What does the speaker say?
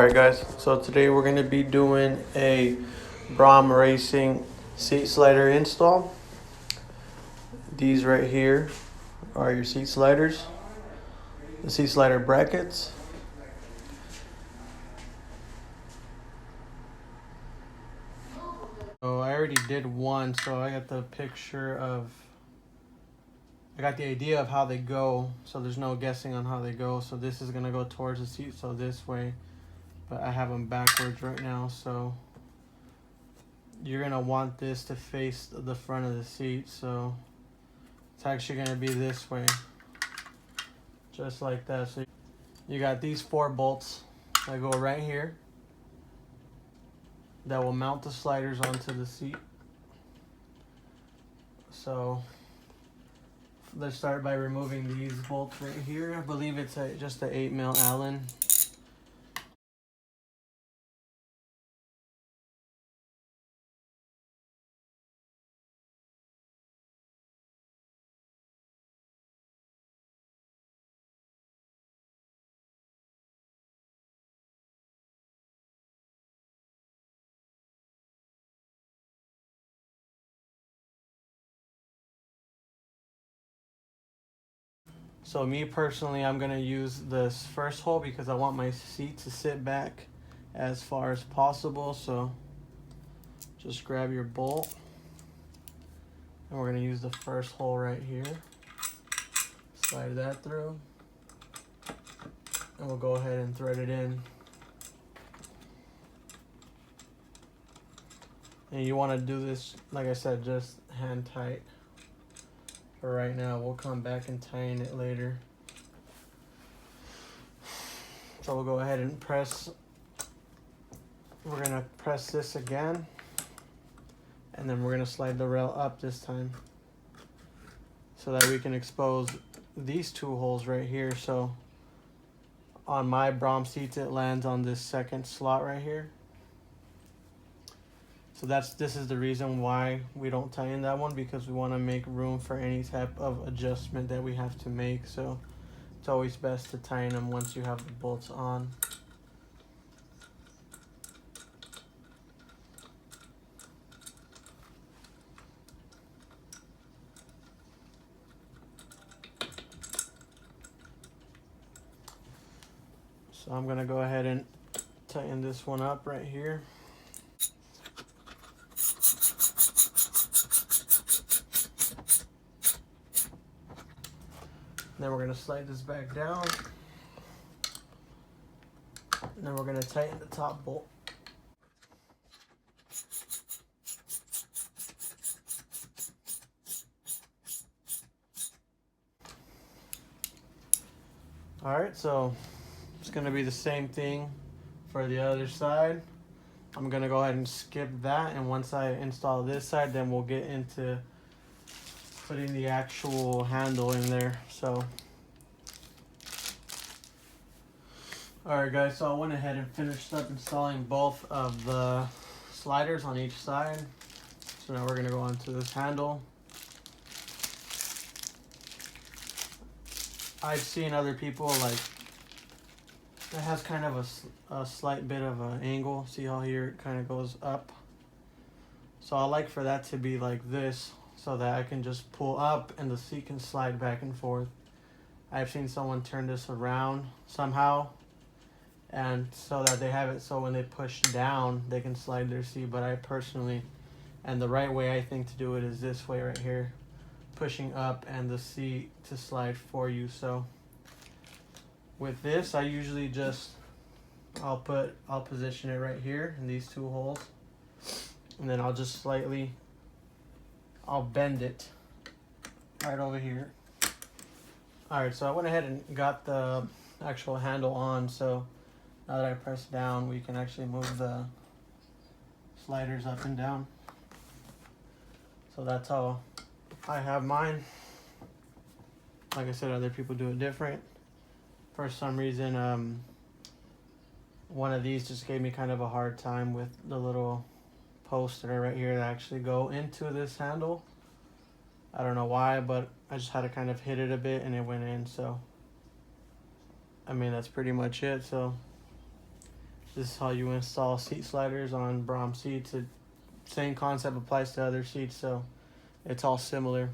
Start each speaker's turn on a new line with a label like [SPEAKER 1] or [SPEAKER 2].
[SPEAKER 1] Alright guys, so today we're going to be doing a Braum Racing seat slider install. These right here are your seat sliders, the seat slider brackets. So I already did one, so I got the idea of how they go, so there's no guessing on how they go. So this is going to go towards the seat, so this way, but I have them backwards right now, so you're going to want this to face the front of the seat, so it's actually going to be this way, just like that. So you got these 4 bolts that go right here that will mount the sliders onto the seat. So let's start by removing these bolts right here. I believe it's just an 8mm Allen. So me personally, I'm gonna use this first hole because I want my seat to sit back as far as possible. So just grab your bolt, and we're gonna use the first hole right here. Slide that through, and we'll go ahead and thread it in. And you want to do this, like I said, just hand tight for right now. We'll come back and tighten it later. So we'll go ahead and press. We're gonna press this again, and then we're gonna slide the rail up this time so that we can expose these 2 holes right here. So on my Braum seats, it lands on this second slot right here. So this is the reason why we don't tighten that one, because we want to make room for any type of adjustment that we have to make. So it's always best to tighten them once you have the bolts on. So I'm going to go ahead and tighten this one up right here. Then we're going to slide this back down. And then we're going to tighten the top bolt. Alright, so it's going to be the same thing for the other side. I'm going to go ahead and skip that, and once I install this side, then we'll get into putting the actual handle in there. So alright guys, so I went ahead and finished up installing both of the sliders on each side. So now we're going to go on to this handle. I've seen other people, like, it has kind of a slight bit of an angle. See how here it kind of goes up? So I like for that to be like this, so that I can just pull up and the seat can slide back and forth. I've seen someone turn this around somehow, and so that they have it so when they push down they can slide their seat. But I personally, and the right way I think to do it is this way right here, pushing up and the seat to slide for you. So with this, I usually just I'll position it right here in these 2 holes, and then I'll just I'll bend it right over here. Alright, so I went ahead and got the actual handle on. So now that I press down, we can actually move the sliders up and down. So that's how I have mine. Like I said, other people do it different. For some reason, one of these just gave me kind of a hard time with the little posts that are right here that actually go into this handle. I don't know why, but I just had to kind of hit it a bit and it went in. So I mean, that's pretty much it. So This is how you install seat sliders on Braum seats. Same concept applies to other seats, so it's all similar.